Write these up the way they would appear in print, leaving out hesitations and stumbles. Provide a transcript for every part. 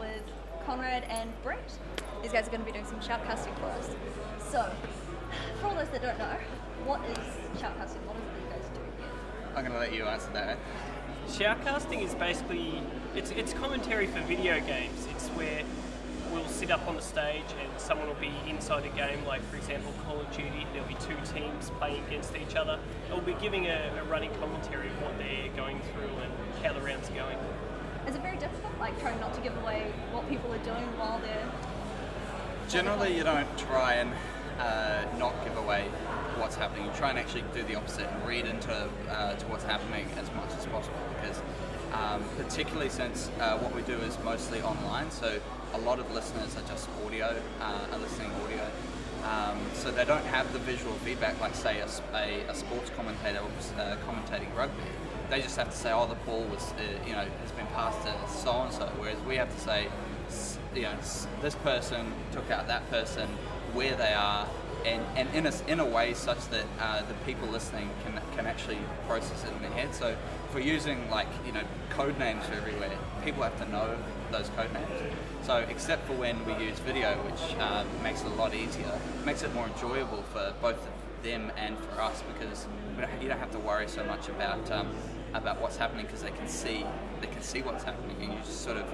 with Conrad and Brett. These guys are going to be doing some shoutcasting for us. So, for all those that don't know, what is shoutcasting? What is it that you guys do here? I'm going to let you answer that. Shoutcasting is basically, it's commentary for video games. It's where we'll sit up on the stage and someone will be inside a game, like for example Call of Duty. There'll be two teams playing against each other. They'll be giving a running commentary of what they're going through and how the round's going. Is it very difficult, like trying not to give away what people are doing while they're... Generally you don't try and not give away what's happening. You try and actually do the opposite and read into to what's happening as much as possible, because particularly since what we do is mostly online, so a lot of listeners are just audio, are listening audio, so they don't have the visual feedback like say a sports commentator commentating rugby. They just have to say, oh, the ball was has been passed to so and so, whereas we have to say, this person took out that person, where they are, and in a way such that the people listening can actually process it in their head. So if we're using code names everywhere, people have to know those code names. So except for when we use video, which makes it a lot easier, makes it more enjoyable for both them and for us, because you don't have to worry so much about what's happening, because they can see what's happening, and you just sort of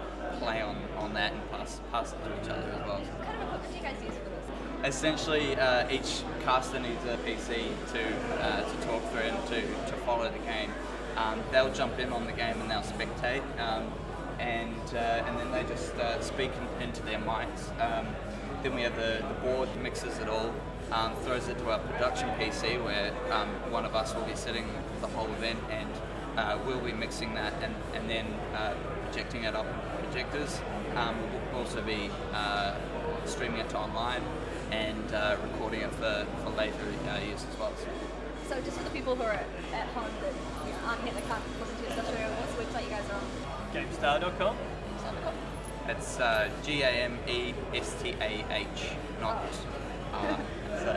play on that and pass it to each other as well. What kind of equipment do you guys use for this? Essentially, each caster needs a PC to talk through and to follow the game. They'll jump in on the game and they'll spectate, and then they just speak into their mics. Then we have the board that mixes it all, throws it to our production PC, where one of us will be sitting the whole event, and we'll be mixing that and then projecting it up in projectors. We'll also be streaming it to online and recording it for later use as well. So just for the people who are at home that aren't here, that can't listen to your stuff, what's the website you guys are on? Gamestah.com. It's Gamestah, not so.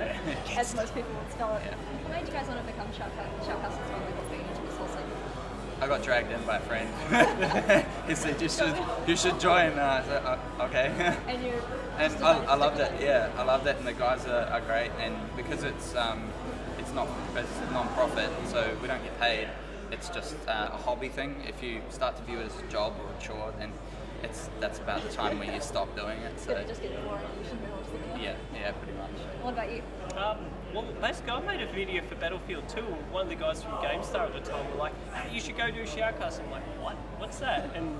As most people would spell it. Yeah. What made you guys want to become shoutcasters when they got big into this whole thing? I got dragged in by a friend. He said you should join. I said, okay. And you. And I loved it. Yeah, I loved it, and the guys are great. And because it's non-profit, so we don't get paid. It's just a hobby thing. If you start to view it as a job or a chore, then that's about the time when you stop doing it. So just get boring and you should move on to something else. Yeah, pretty much. What about you? Well, basically I made a video for Battlefield 2. One of the guys from Gamestah at the time were like, hey, you should go do shoutcasting. I'm like, what? What's that? And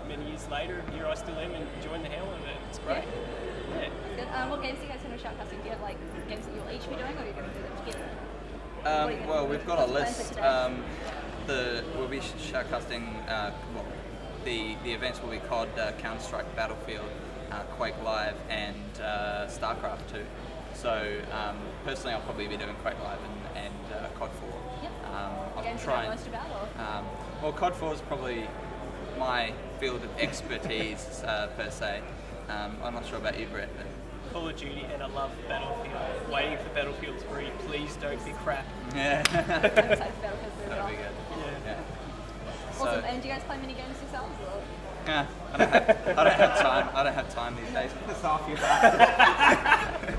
many years later, here I still am and enjoying the hell of it. It's great. Yeah. That's good. What games do you guys want to shoutcasting? Do you have games that you'll each be doing, or are you going to do them together? Well, we've got a list. We'll be shoutcasting. The events will be called Counter-Strike, Battlefield, Quake Live, and StarCraft 2. So personally, I'll probably be doing Quake Live and COD 4. Yep. I'll games try you know most about, or? Well, COD 4 is probably my field of expertise per se. I'm not sure about you, Brett. But Call of Duty, and I love Battlefield. Waiting for Battlefield 3. Please don't be crap. Yeah. I'm excited for Battlefield 3 as well. That'll be good. Yeah. Awesome. And do you guys play mini games yourselves? Or? Yeah, I don't have time. I don't have time these days. Piss off, you bastard.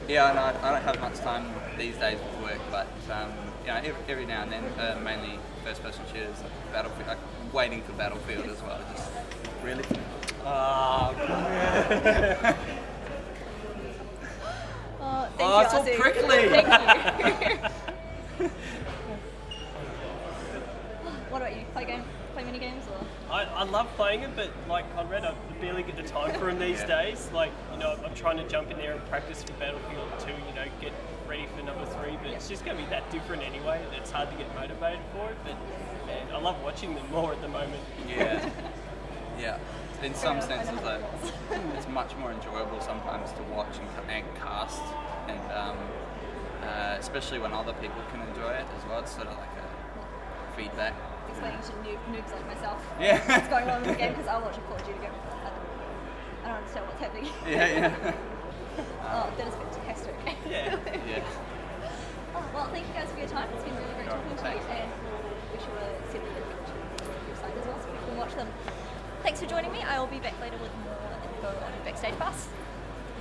Yeah, no, I don't have much time these days with work, but every now and then, mainly first-person shooters, like Battlefield, like waiting for Battlefield as well. Just really. Thank it's you, all Ozzy. prickly. Thank you. What about you? Play mini games, or? I love playing it, but like Conrad, I barely get the time for them these days. Like, I'm trying to jump in there and practice for Battlefield 2, get ready for number 3, but it's just going to be that different anyway. It's hard to get motivated for it, but man, I love watching them more at the moment. Yeah. In some senses, though, it's much more enjoyable sometimes to watch and cast, and especially when other people can enjoy it as well. It's sort of like a feedback. Explaining to noobs like myself what's going on in the game, because I'll watch a Call of Duty game. I don't understand what's happening. That is fantastic. Yeah. Well, thank you guys for your time. It's been really great talking to you, and we'll be sure to send the link to your site as well so people can watch that. Awesome. Thanks for joining me. I will be back later with more info on Backstage Pass.